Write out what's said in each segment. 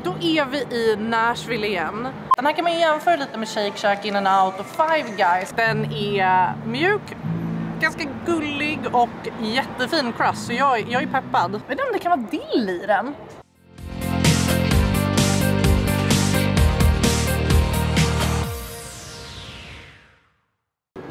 Då är vi i Nashville igen. Den här kan man jämföra lite med Shake Shack, In-N-Out och Five Guys. Den är mjuk, ganska gullig och jättefin crust. Så jag är peppad. Jag vet inte om det kan vara dill i den.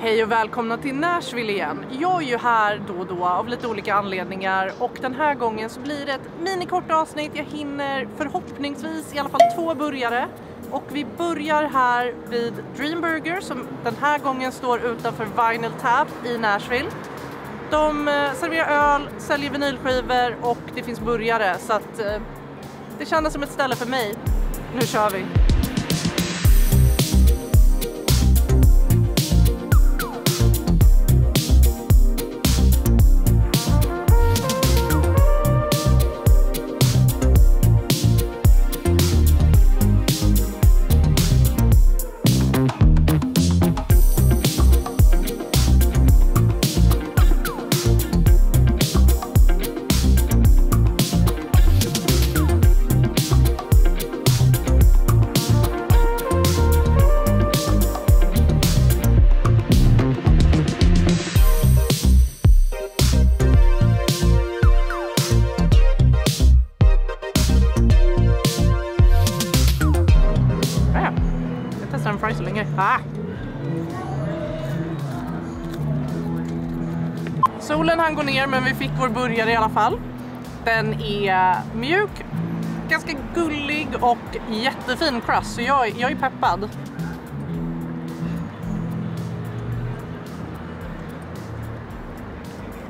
Hej och välkomna till Nashville igen. Jag är ju här då och då av lite olika anledningar och den här gången så blir det ett minikort avsnitt. Jag hinner förhoppningsvis i alla fall 2 burgare. Och vi börjar här vid Dream Burger som den här gången står utanför Vinyl Tap i Nashville. De serverar öl, säljer vinylskivor och det finns burgare så att det kändes som ett ställe för mig. Nu kör vi! Så länge. Solen han går ner men vi fick vår burgare i alla fall. Den är mjuk, ganska gullig och jättefin crust så jag är peppad.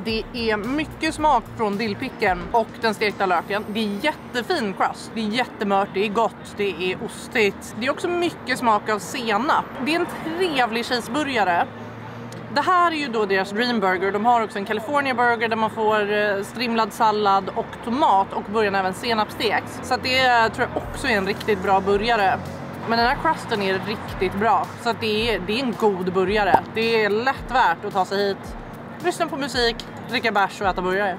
Det är mycket smak från dillpicken och den stekta löken. Det är jättefin crust, det är jättemört, det är gott, det är ostigt. Det är också mycket smak av senap. Det är en trevlig cheeseburgare. Det här är ju då deras Dream Burger. De har också en California Burger där man får strimlad sallad och tomat och början även senapsteks. Så att det tror jag också är en riktigt bra burgare. Men den här crusten är riktigt bra. Så att det är en god burgare. Det är lätt värt att ta sig hit. Lyssna på musik, dricka bärs och äta burgare.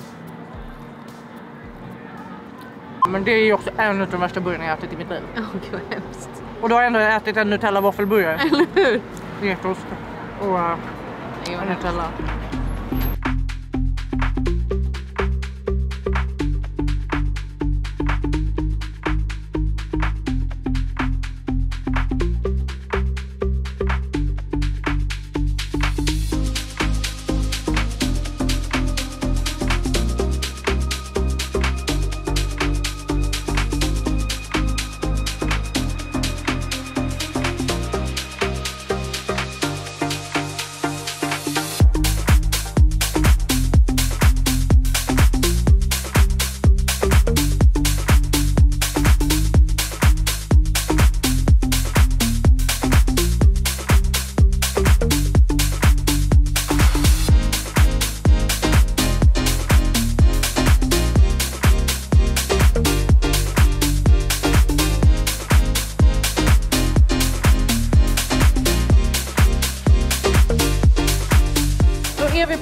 Men det är ju också en av de värsta burgarna jag ätit i mitt liv. Åh, gud vad hemskt. Och då har jag ändå ätit en Nutella-våffelburgare. Eller hur? Getost och Nutella.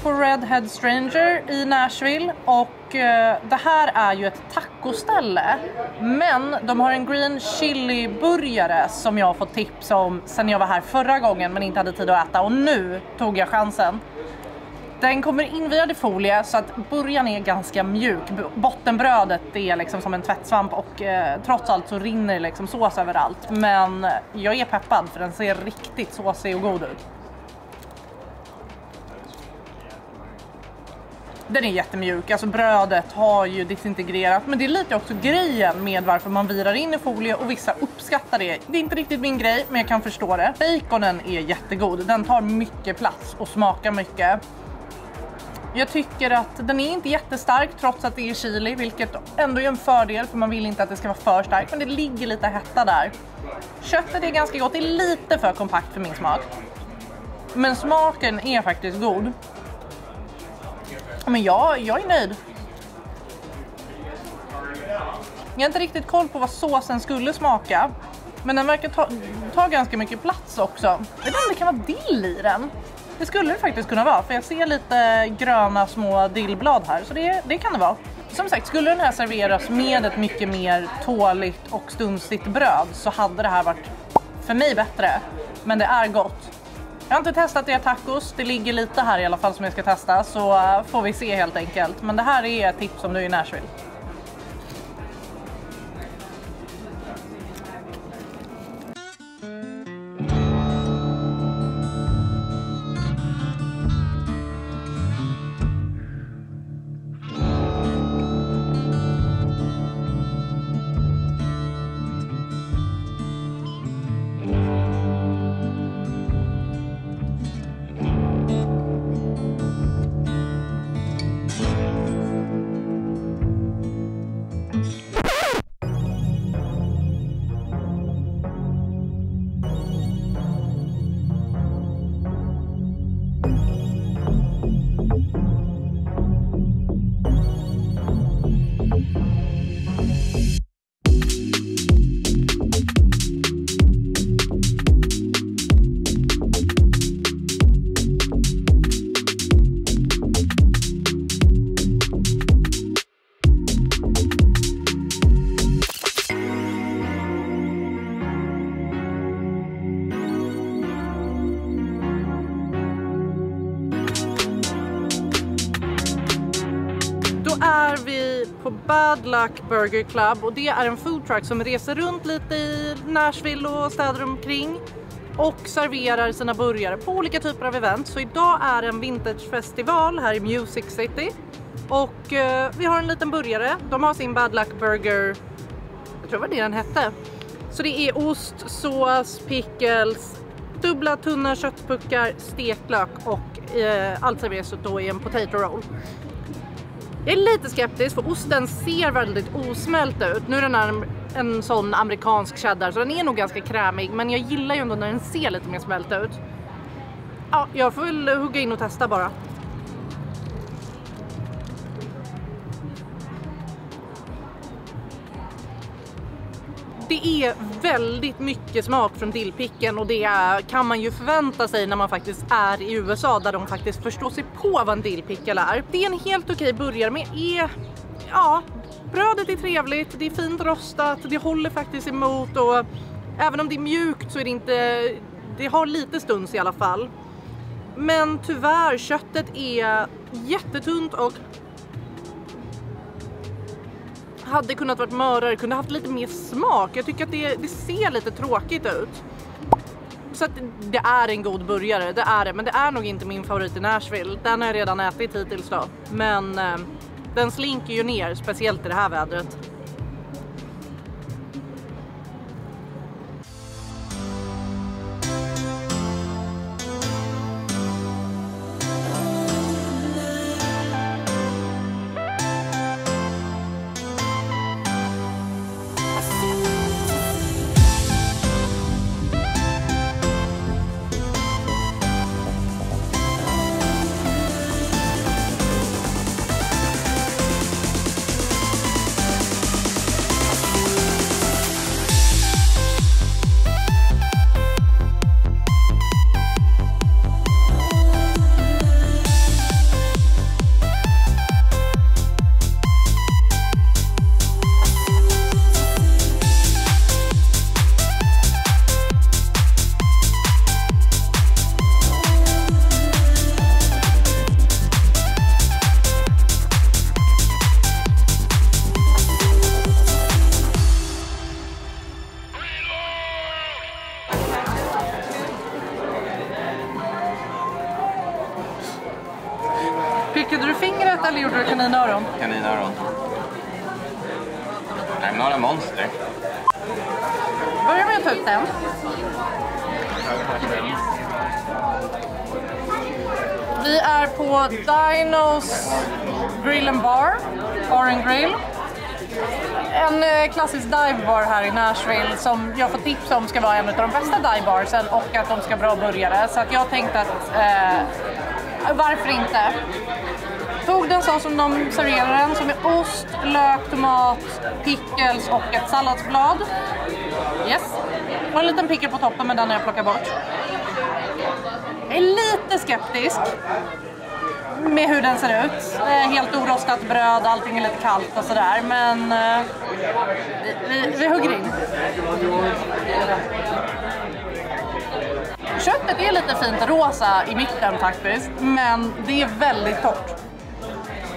På Redhead Stranger i Nashville och det här är ju ett tacoställe men de har en green chili burgare som jag har fått tips om sen jag var här förra gången men inte hade tid att äta och nu tog jag chansen. Den kommer invirad i folie så att burgaren är ganska mjuk. Bottenbrödet är liksom som en tvättsvamp och trots allt så rinner det liksom sås överallt. Men jag är peppad för den ser riktigt såsig och god ut. Den är jättemjuk, alltså brödet har ju disintegrerat. Men det är lite också grejen med varför man virar in i folie och vissa uppskattar det. Det är inte riktigt min grej, men jag kan förstå det. Baconen är jättegod, den tar mycket plats och smakar mycket. Jag tycker att den är inte jättestark trots att det är chili, vilket ändå är en fördel för man vill inte att det ska vara för starkt. Men det ligger lite hetta där. Köttet är ganska gott, det är lite för kompakt för min smak. Men smaken är faktiskt god. Men jag är nöjd. Jag har inte riktigt koll på vad såsen skulle smaka. Men den verkar ta ganska mycket plats också. Jag vet inte om det kan vara dill i den. Det skulle det faktiskt kunna vara. För jag ser lite gröna små dillblad här. Så det kan det vara. Som sagt, skulle den här serveras med ett mycket mer tåligt och stunsigt bröd så hade det här varit för mig bättre. Men det är gott. Jag har inte testat det tacos, det ligger lite här i alla fall som jag ska testa, så får vi se helt enkelt. Men det här är ett tips om du är i Nashville. Är vi på Bad Luck Burger Club och det är en food truck som reser runt lite i Nashville och städer omkring och serverar sina burgare på olika typer av event. Så idag är en vintagefestival här i Music City och vi har en liten burgare. De har sin Bad Luck Burger, jag tror det var det den hette. Så det är ost, sås, pickles, dubbla tunna köttpuckar, steklök och allt serveras då i en potato roll. Jag är lite skeptisk för osten ser väldigt osmält ut. Nu är den en sån amerikansk cheddar så den är nog ganska krämig. Men jag gillar ju ändå när den ser lite mer smält ut. Ja, jag får väl hugga in och testa bara. Det är väldigt mycket smak från dillpicken och det kan man ju förvänta sig när man faktiskt är i USA där de faktiskt förstår sig på vad en dillpickle är. Det är en helt okej burgare men brödet är trevligt, det är fint rostat, det håller faktiskt emot och även om det är mjukt så är det inte, det har lite stuns i alla fall. Men tyvärr, köttet är jättetunt och hade kunnat varit mörare, kunde haft lite mer smak. Jag tycker att det ser lite tråkigt ut. Så att det är en god burgare, det är det. Men det är nog inte min favorit i Nashville. Den har jag redan ätit hittills då. Men den slinker ju ner, speciellt i det här vädret. Pickade du fingret eller gjorde du kaninöron? Kaninöron. I'm not a monster. Börja med att ta ut den. Vi är på Dino's Grill and Bar and Grill. En klassisk divebar här i Nashville som jag får tips om ska vara en av de bästa divebarsen och att de ska ha bra burgare. Så att jag tänkte att varför inte? Tog den så som de serverar den, som är ost, lök, tomat, pickles och ett salladsblad. Yes. Och en liten pickle på toppen, men den har jag plockat bort. Jag är lite skeptisk. med hur den ser ut. Helt orostat bröd, allting är lite kallt och sådär. Men vi hugger in. Köttet är lite fint rosa i mitten faktiskt, men det är väldigt torrt.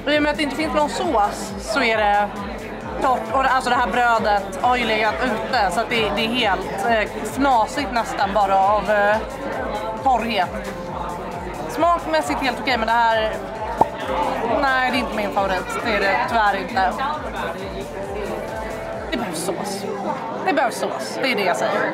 Och i och med att det inte finns någon sås så är det torrt. Och alltså det här brödet har ju legat ute så att det är helt fnasigt nästan bara av torrhet. Smakmässigt helt okej, men det här... Nej, det är inte min favorit. Det är det tyvärr inte. Det behövs sås. Det behövs sås. Det är det jag säger.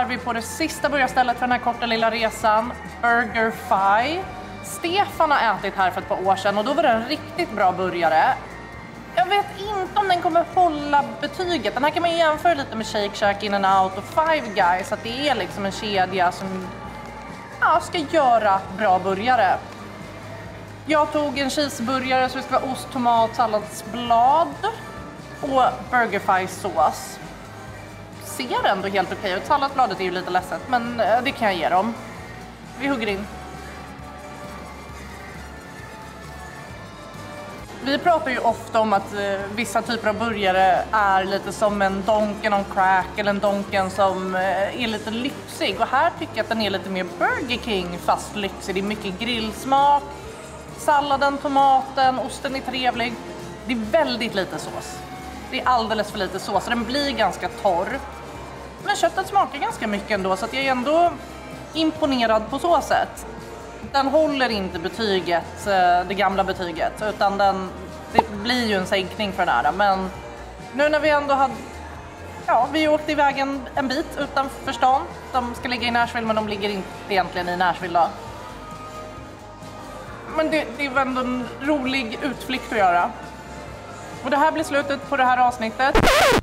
Vi på det sista burgarstället för den här korta lilla resan, BurgerFi. Stefan har ätit här för ett par år sedan och då var det en riktigt bra burgare. Jag vet inte om den kommer hålla betyget. Den här kan man jämföra lite med Shake Shack, In-N-Out och Five Guys. Att det är liksom en kedja som ska göra bra burgare. Jag tog en cheeseburgare så det ska vara ost, tomat, salladsblad och BurgerFi sås. Ser ändå helt okej ut. Salladsbladet är ju lite ledset, men det kan jag ge dem. Vi hugger in. Vi pratar ju ofta om att vissa typer av burgare är lite som en Donken on crack eller en Donken som är lite lyxig. Och här tycker jag att den är lite mer Burger King fast lyxig. Det är mycket grillsmak, salladen, tomaten, osten är trevlig. Det är väldigt lite sås. Det är alldeles för lite sås så den blir ganska torr. Men köttet smakar ganska mycket ändå så att jag är ändå imponerad på så sätt. Den håller inte betyget, det gamla betyget, utan det blir ju en sänkning för den här. Men nu när vi ändå hade, vi åkte iväg en bit utanför stan. De ska ligga i Nashville men de ligger inte egentligen i Nashville då. Men det var ändå en rolig utflykt att göra. Och det här blir slutet på det här avsnittet.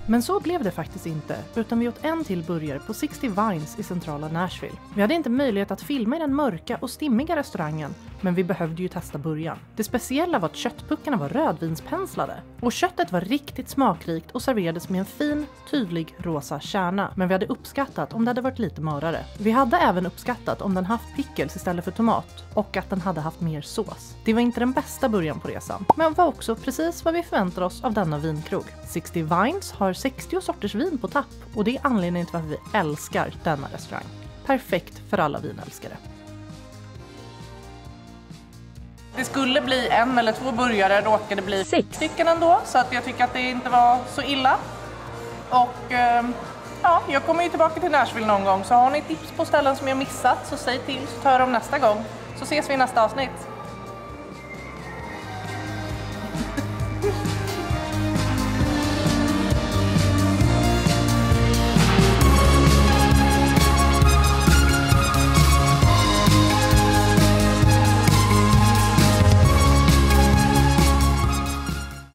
Men så blev det faktiskt inte, utan vi åt en till burgare på 60 Vines i centrala Nashville. Vi hade inte möjlighet att filma i den mörka och stimmiga restaurangen, men vi behövde ju testa burgaren. Det speciella var att köttpuckarna var rödvinspenslade. Och köttet var riktigt smakrikt och serverades med en fin, tydlig rosa kärna. Men vi hade uppskattat om det hade varit lite mörare. Vi hade även uppskattat om den haft pickles istället för tomat och att den hade haft mer sås. Det var inte den bästa burgaren på resan, men var också precis vad vi förväntade oss av denna vinkrog. 60 Vines har 60 sorters vin på tapp och det är anledningen till varför vi älskar denna restaurang. Perfekt för alla vinälskare. Det skulle bli 1 eller 2 burgare, råkade bli 6 stycken ändå, så att jag tycker att det inte var så illa. Och jag kommer ju tillbaka till Nashville någon gång, så har ni tips på ställen som jag missat så säg till så tar jag dem nästa gång. Så ses vi i nästa avsnitt.